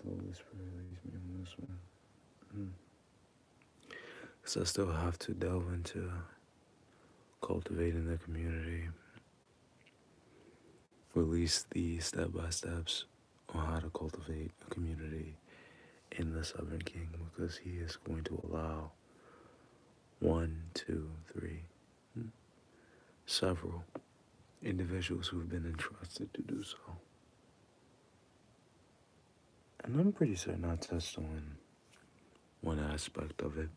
the Holy Spirit leads me on this one. Because I still have to delve into cultivating the community, release the step by steps on how to cultivate a community in the Southern King, because he is going to allow one, two, three, several individuals who've been entrusted to do so. And I'm pretty certain I touched on one aspect of it,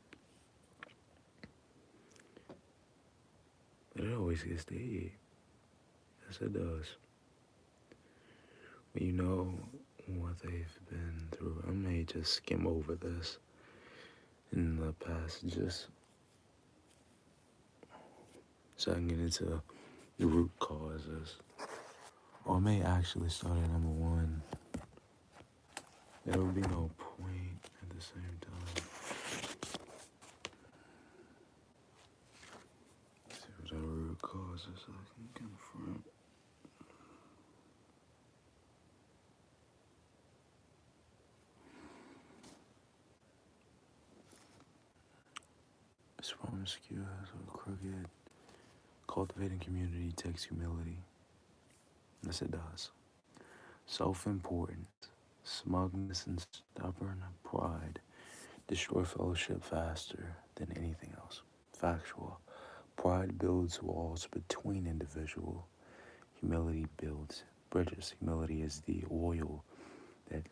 but it always gets deep. Yes, it does. When you know what they've been through, I may just skim over this in the past, just so I can get into the root causes. Or I may actually start at number one. There would be no point at the same time. Let's see what the root causes I can confront. It's promiscuous or crooked. Cultivating community takes humility. Yes, it does. Self-importance, smugness, and stubborn pride destroy fellowship faster than anything else. Factual. Pride builds walls between individuals. Humility builds bridges. Humility is the oil that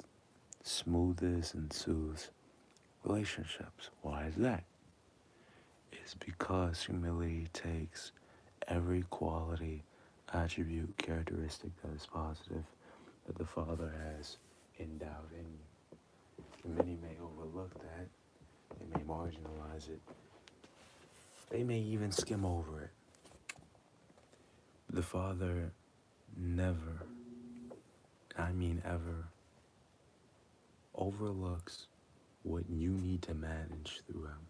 smooths and soothes relationships. Why is that? It's because humility takes every quality, attribute, characteristic that is positive that the Father has endowed in you. And many may overlook that. They may marginalize it. They may even skim over it. The Father never, I mean ever, overlooks what you need to manage through Him.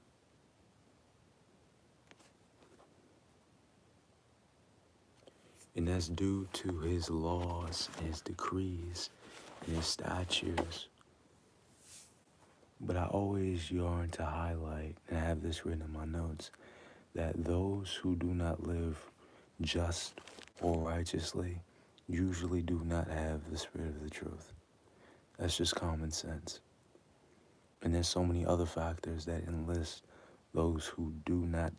And that's due to His laws, His decrees, and His statutes. But I always yearn to highlight, and I have this written in my notes, that those who do not live just or righteously usually do not have the Spirit of the truth. That's just common sense. And there's so many other factors that enlist those who do not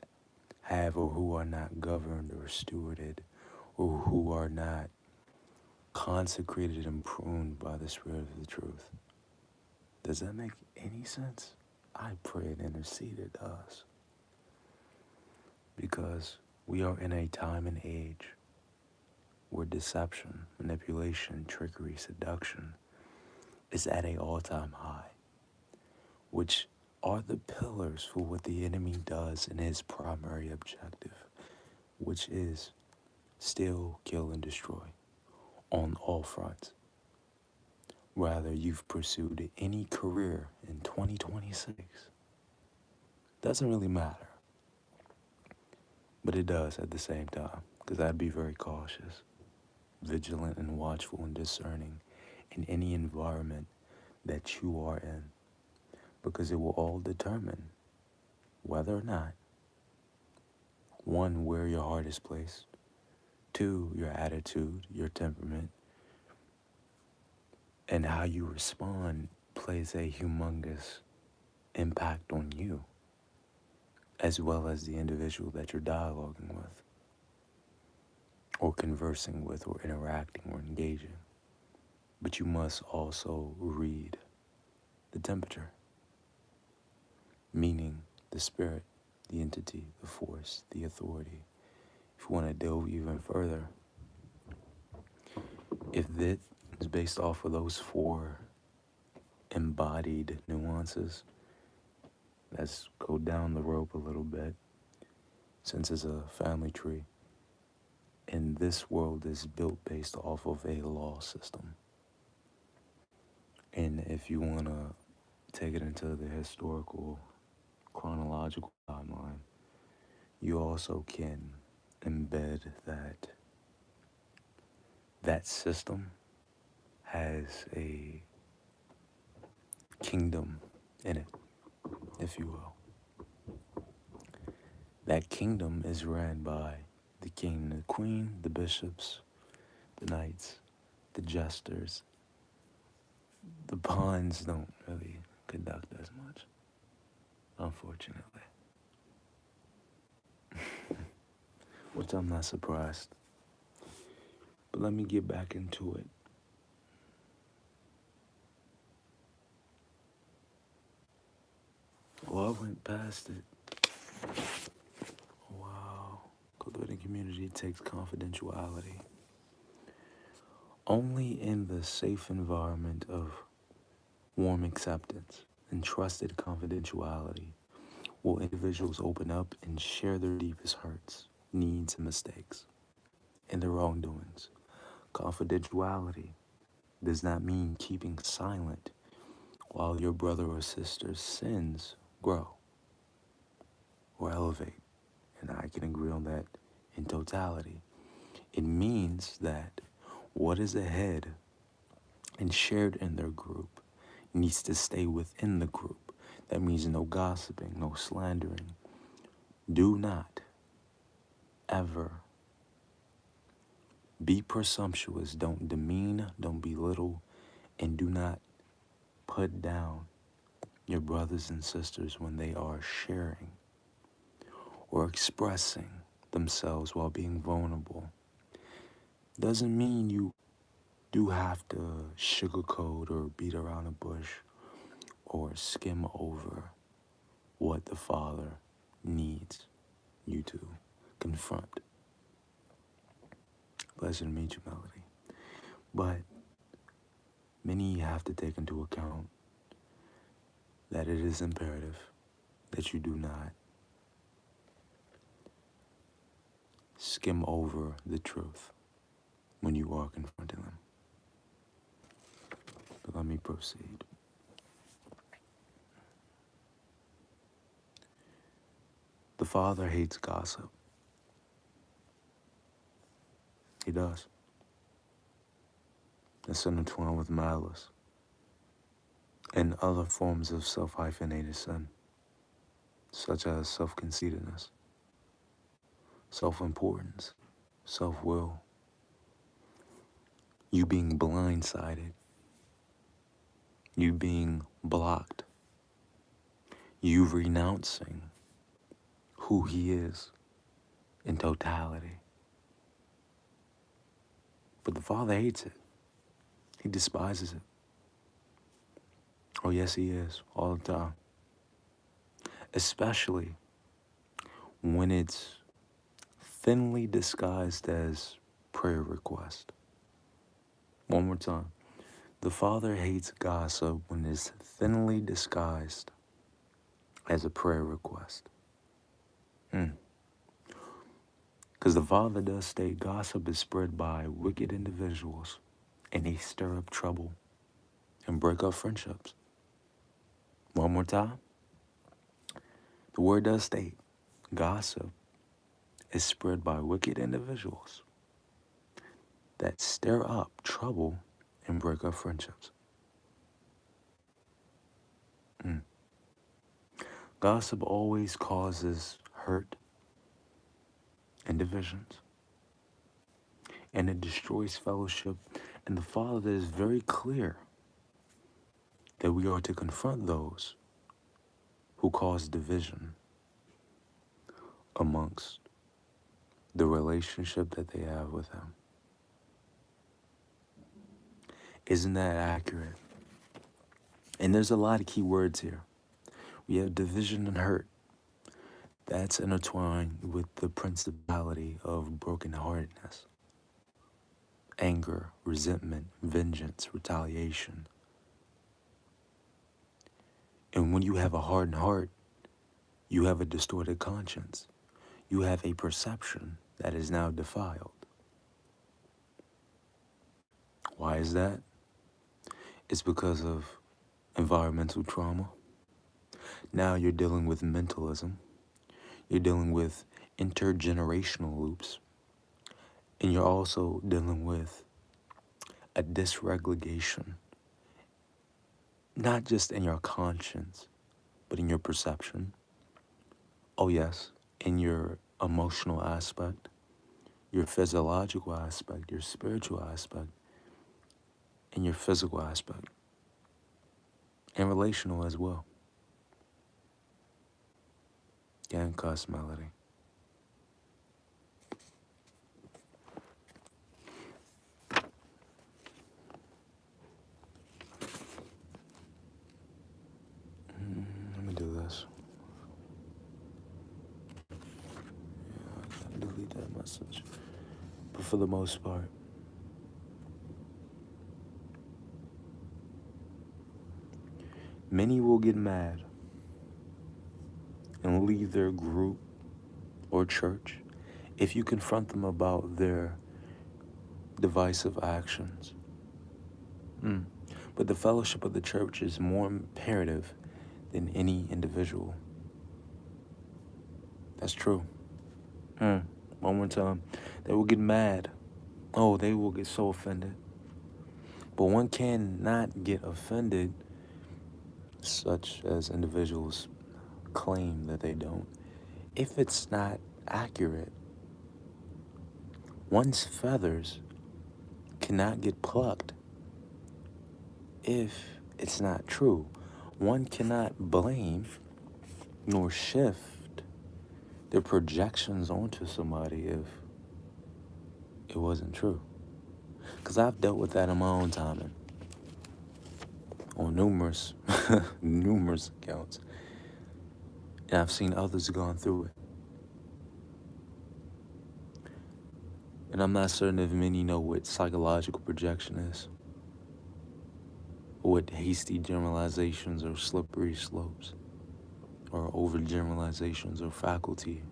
have or who are not governed or stewarded or who are not consecrated and pruned by the Spirit of the truth. Does that make any sense? I pray and intercede it does. Because we are in a time and age where deception, manipulation, trickery, seduction is at an all-time high, which are the pillars for what the enemy does in his primary objective, which is steal, kill, and destroy on all fronts. Whether you've pursued any career in 2026, doesn't really matter. But it does at the same time, because I'd be very cautious, vigilant and watchful and discerning in any environment that you are in, because it will all determine whether or not, one, where your heart is placed, two, your attitude, your temperament, and how you respond plays a humongous impact on you, as well as the individual that you're dialoguing with, or conversing with, or interacting, or engaging. But you must also read the temperature, meaning the spirit, the entity, the force, the authority. If you want to delve even further, if that is based off of those four embodied nuances, let's go down the rope a little bit, since it's a family tree. And this world is built based off of a law system. And if you want to take it into the historical, chronological timeline, you also can embed that system has a kingdom in it, if you will. That kingdom is ran by the king and the queen, the bishops, the knights, the jesters. The pawns don't really conduct as much, unfortunately. Which I'm not surprised. But let me get back into it. Well, I went past it. Wow. Cultivating community takes confidentiality. Only in the safe environment of warm acceptance and trusted confidentiality will individuals open up and share their deepest hurts, needs, and mistakes, and their wrongdoings. Confidentiality does not mean keeping silent while your brother or sister's sins grow or elevate. And I can agree on that in totality. It means that what is ahead and shared in their group needs to stay within the group. That means no gossiping, no slandering. Do not ever be presumptuous. Don't demean, don't belittle, and do not put down your brothers and sisters when they are sharing or expressing themselves while being vulnerable. Doesn't mean you do have to sugarcoat or beat around a bush or skim over what the Father needs you to confront. Pleasure to meet you, Melody. But many have to take into account that it is imperative that you do not skim over the truth when you are confronting them. But let me proceed. The Father hates gossip. He does. It's intertwined with malice and other forms of self-hyphenated sin, such as self-conceitedness, self-importance, self-will, you being blindsided, you being blocked, you renouncing who He is in totality. But the Father hates it. He despises it. Oh, yes, He is, all the time. Especially when it's thinly disguised as prayer request. One more time. The Father hates gossip when it's thinly disguised as a prayer request. Because the Father does state gossip is spread by wicked individuals, and they stir up trouble and break up friendships. One more time. The word does state gossip is spread by wicked individuals that stir up trouble and break up friendships. Gossip always causes hurt and divisions, and it destroys fellowship. And the Father is very clear that we are to confront those who cause division amongst the relationship that they have with Him. Isn't that accurate? And there's a lot of key words here. We have division and hurt. That's intertwined with the principality of brokenheartedness, anger, resentment, vengeance, retaliation. And when you have a hardened heart, you have a distorted conscience. You have a perception that is now defiled. Why is that? It's because of environmental trauma. Now you're dealing with mentalism. You're dealing with intergenerational loops. And you're also dealing with a dysregulation not just in your conscience, but in your perception. Oh, yes, in your emotional aspect, your physiological aspect, your spiritual aspect, and your physical aspect, and relational as well. Gang cuss melody. Let me do this. Yeah, I gotta delete that message. But for the most part, many will get mad and leave their group or church if you confront them about their divisive actions. But the fellowship of the church is more imperative than any individual. That's true. One more time. They will get mad. Oh, they will get so offended. But one cannot get offended, such as individuals claim that they don't, if it's not accurate. One's feathers cannot get plucked if it's not true. One cannot blame nor shift their projections onto somebody if it wasn't true. Because I've dealt with that in my own timing on numerous, numerous accounts. And I've seen others gone through it. And I'm not certain if many know what psychological projection is, or what hasty generalizations or slippery slopes, or overgeneralizations or faculty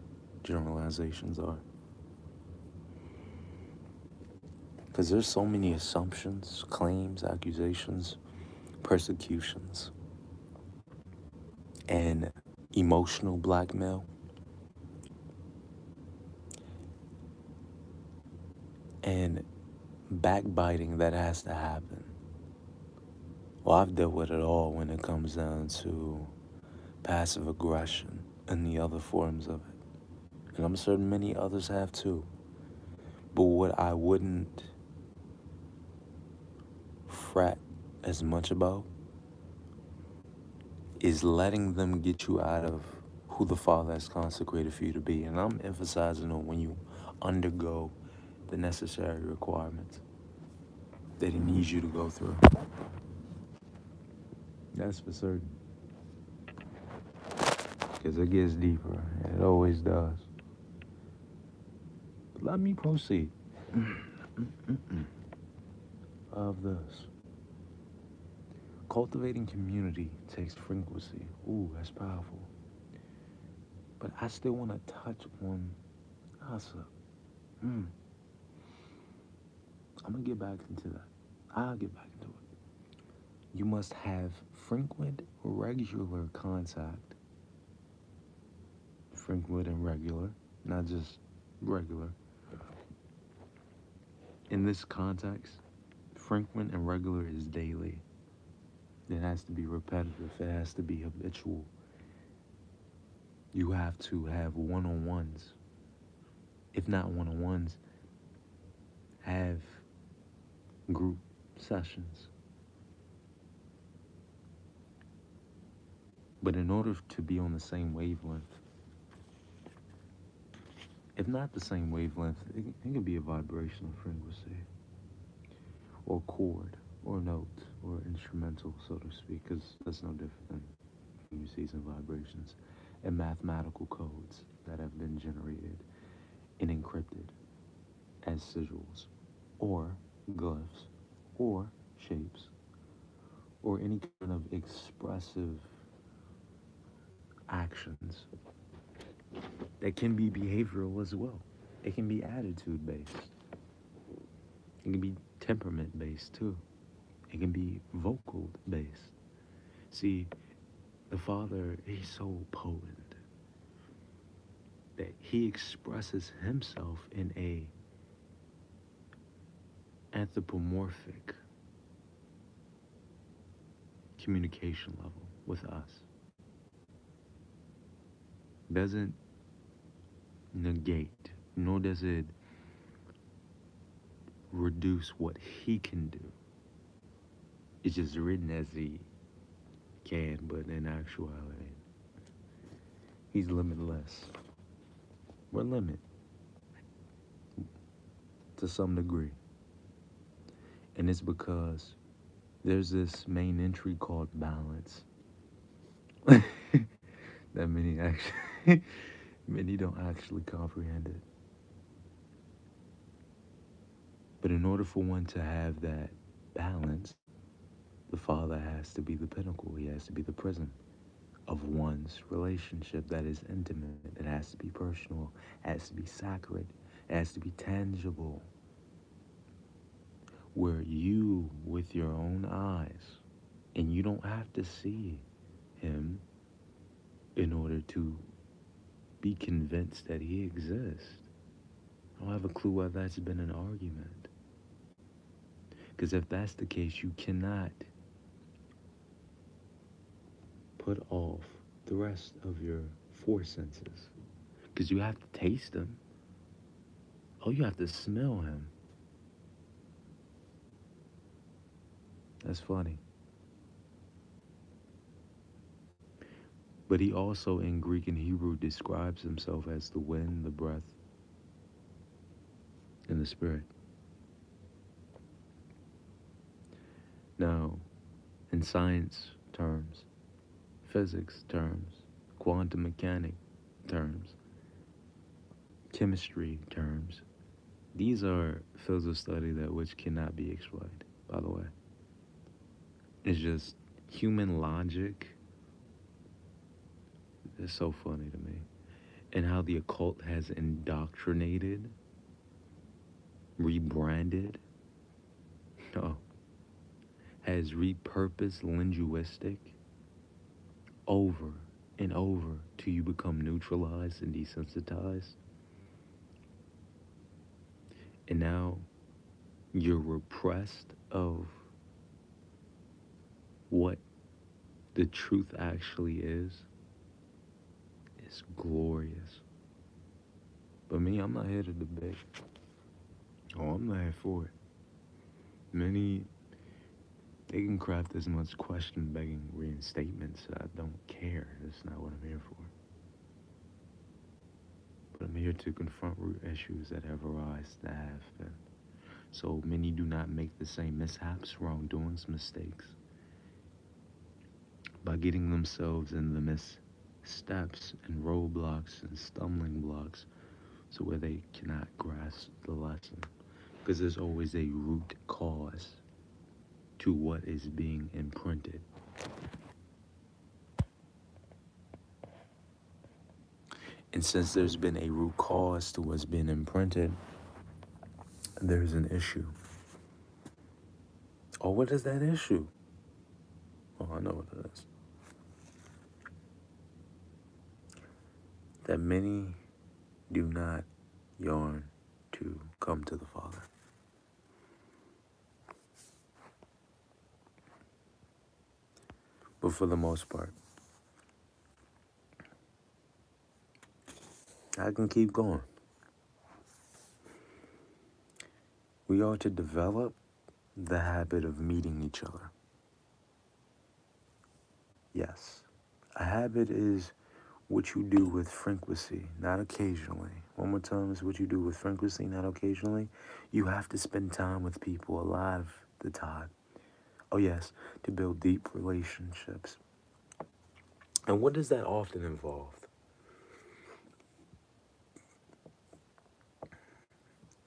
generalizations are. Because there's so many assumptions, claims, accusations, persecutions, and emotional blackmail, and backbiting that has to happen. Well, I've dealt with it all when it comes down to passive aggression and the other forms of it. And I'm certain many others have too. But what I wouldn't fret as much about is letting them get you out of who the Father has consecrated for you to be. And I'm emphasizing on when you undergo the necessary requirements that He needs you to go through. That's for certain. Because it gets deeper, and it always does. But let me proceed. Of this. Cultivating community takes frequency. Ooh, that's powerful. But I still want to touch on gossip. I'm going to get back into that. I'll get back into it. You must have frequent, regular contact. Frequent and regular, not just regular. In this context, frequent and regular is daily. It has to be repetitive. It has to be habitual. You have to have one-on-ones. If not one-on-ones, have group sessions. But in order to be on the same wavelength, if not the same wavelength, it can be a vibrational frequency, or chord, or note, or instrumental, so to speak, because that's no different than frequencies and vibrations and mathematical codes that have been generated and encrypted as sigils, or glyphs, or shapes, or any kind of expressive actions that can be behavioral as well. It can be attitude based. It can be temperament based too. It can be vocal based. See, the Father, He's so potent that He expresses Himself in a anthropomorphic communication level with us doesn't negate, nor does it reduce what he can do. It's just written as he can, but in actuality, he's limitless. We're limited to some degree. And it's because there's this main entry called balance that many actually many don't actually comprehend it. But in order for one to have that balance, the father has to be the pinnacle. He has to be the prism of one's relationship that is intimate. It has to be personal. It has to be sacred. It has to be tangible. Where you, with your own eyes, and you don't have to see him in order to be convinced that he exists. I don't have a clue why that's been an argument. Because if that's the case, you cannot put off the rest of your four senses. Because you have to taste him. Oh, you have to smell him. That's funny. But he also, in Greek and Hebrew, describes himself as the wind, the breath, and the spirit. Now, in science terms, physics terms, quantum mechanic terms, chemistry terms, these are fields of study that which cannot be explained, by the way. It's just human logic. It's so funny to me. And how the occult has indoctrinated, rebranded, has repurposed linguistic over and over till you become neutralized and desensitized. And now you're repressed of what the truth actually is. It's glorious. But me, I'm not here to debate. Oh, I'm not here for it. Many, they can craft as much question-begging reinstatements. I don't care. That's not what I'm here for. But I'm here to confront root issues that have arisen, that have been. So many do not make the same mishaps, wrongdoings, mistakes by getting themselves in the missteps and roadblocks and stumbling blocks so where they cannot grasp the lesson. Because there's always a root cause to what is being imprinted. And since there's been a root cause to what's been imprinted, there's an issue. Oh, what is that issue? Oh, I know what it is. That many do not yearn to come to the Father. But for the most part, I can keep going. We are to develop the habit of meeting each other. Yes. A habit is what you do with frequency, not occasionally. One more time, is what you do with frequency, not occasionally. You have to spend time with people a lot of the time. Oh yes, to build deep relationships. And what does that often involve?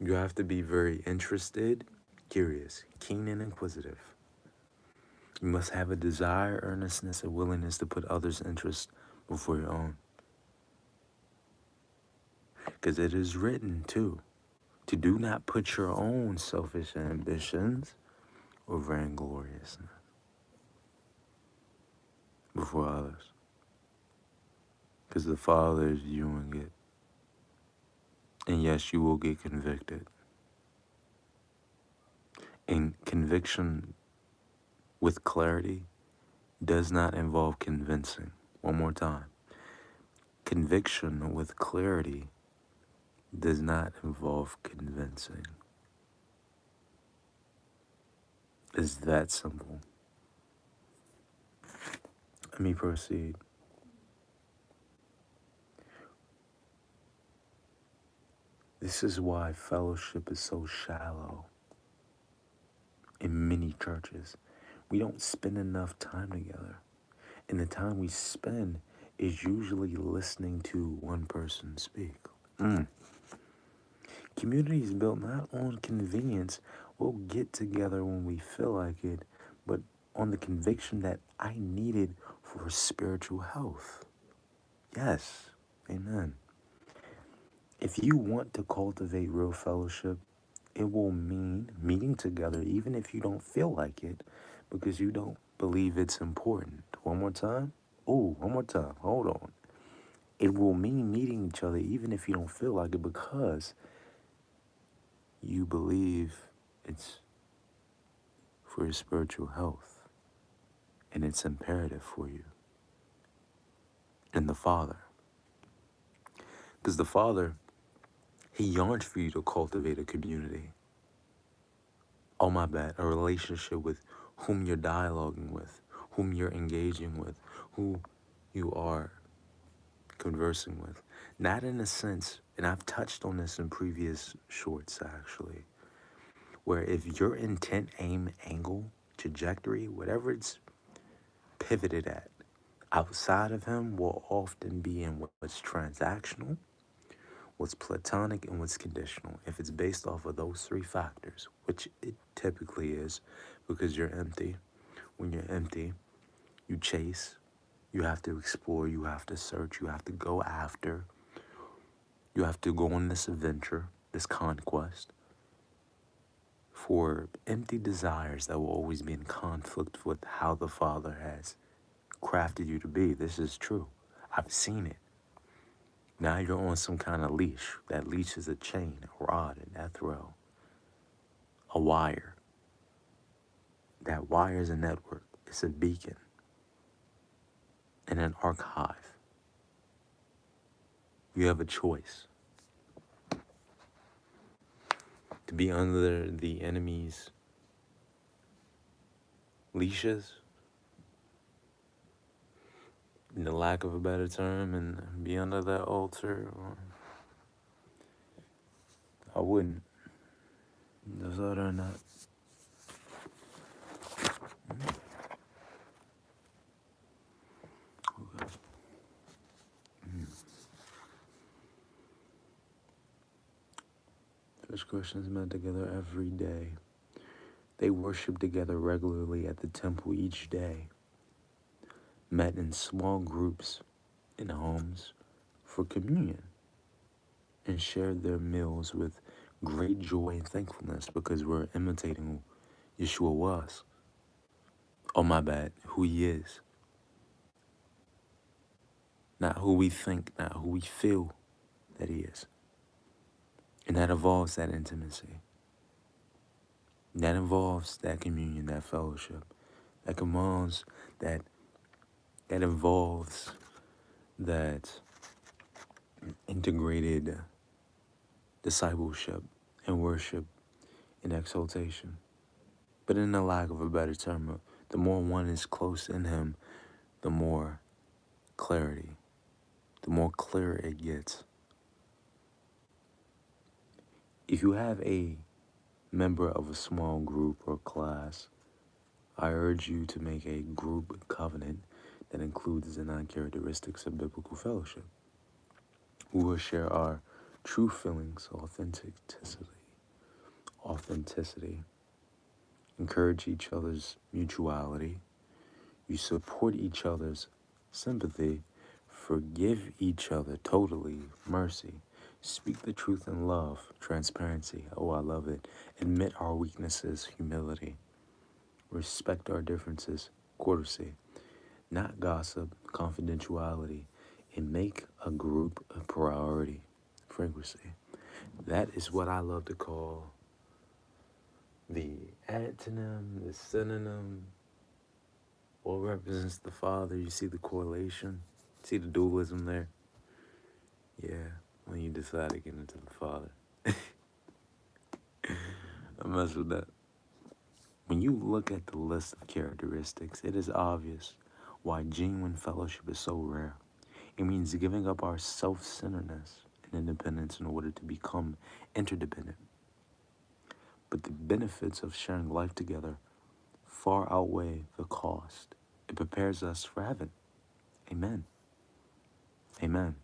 You have to be very interested, curious, keen, and inquisitive. You must have a desire, earnestness, and willingness to put others' interests before your own. Because it is written, too, to do not put your own selfish ambitions or vaingloriousness before others. Because the Father is viewing it. And yes, you will get convicted. And conviction with clarity does not involve convincing. One more time. Conviction with clarity does not involve convincing. It's that simple. Let me proceed. This is why fellowship is so shallow in many churches. We don't spend enough time together. And the time we spend is usually listening to one person speak. Community is built not on convenience. We'll get together when we feel like it, but on the conviction that I need it for spiritual health. Yes, amen. If you want to cultivate real fellowship, it will mean meeting together even if you don't feel like it because you don't believe it's important. One more time. Oh, one more time. Hold on. It will mean meeting each other even if you don't feel like it because you believe it's for your spiritual health and it's imperative for you. And the Father. Because the Father, He yearns for you to cultivate a community. Oh, my bad. A relationship with whom you're dialoguing with, whom you're engaging with, who you are conversing with. Not in a sense, and I've touched on this in previous shorts actually, where if your intent, aim, angle, trajectory, whatever it's pivoted at, outside of Him will often be in what's transactional, what's platonic, and what's conditional. If it's based off of those three factors, which it typically is, because you're empty. When you're empty, you chase, you have to explore, you have to search, you have to go after, you have to go on this adventure, this conquest for empty desires that will always be in conflict with how the Father has crafted you to be. This is true. I've seen it. Now you're on some kind of leash. That leash is a chain, a rod, an throw, a wire. That wire is a network. It's a beacon and an archive. You have a choice to be under the enemy's leashes, in the lack of a better term, and be under that altar, or I wouldn't. Does that or not? Okay. First Christians met together every day. They worshiped together regularly at the temple each day, met in small groups in homes for communion, and shared their meals with great joy and thankfulness because we're imitating who Yeshua was. Oh, my bad, who He is. Not who we think, not who we feel that He is. And that involves that intimacy. That involves that communion, that fellowship. That involves that integrated discipleship and worship and exaltation. But in the lack of a better term, the more one is close in Him, the more clarity, the more clear it gets. If you have a member of a small group or class, I urge you to make a group covenant that includes the 9 characteristics of biblical fellowship. We will share our true feelings, authenticity, encourage each other's mutuality, you support each other's sympathy, forgive each other totally, mercy, speak the truth in love, transparency, oh I love it, admit our weaknesses, humility, respect our differences, courtesy, not gossip, confidentiality, and make a group a priority, frequency. That is what I love to call the antonym, the synonym What represents the Father? You see the correlation? See the dualism there? Yeah, when you decide to get into the Father. I mess with that. When you look at the list of characteristics, it is obvious why genuine fellowship is so rare. It means giving up our self-centeredness and independence in order to become interdependent. But the benefits of sharing life together far outweigh the cost. It prepares us for heaven. Amen. Amen.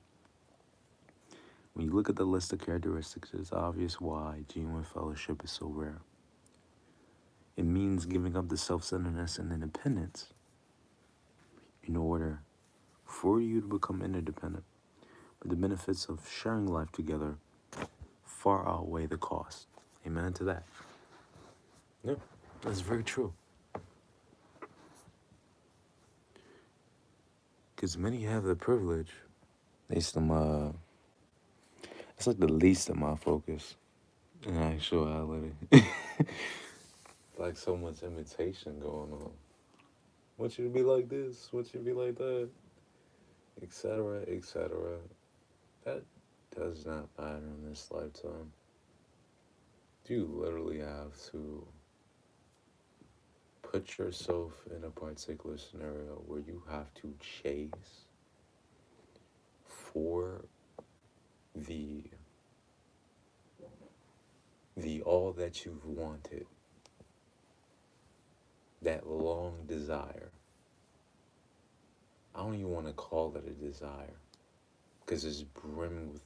When you look at the list of characteristics, it's obvious why genuine fellowship is so rare. It means giving up the self-centeredness and independence in order for you to become interdependent. But the benefits of sharing life together far outweigh the cost. Amen to that. Yeah, that's very true. Because many have the privilege. It's like the least of my focus in actuality. Like so much imitation going on. Want you to be like this, want you to be like that, etc., etc. That does not matter in this lifetime. You literally have to put yourself in a particular scenario where you have to chase for the all that you've wanted, that long desire. I don't even want to call it a desire because it's brimming with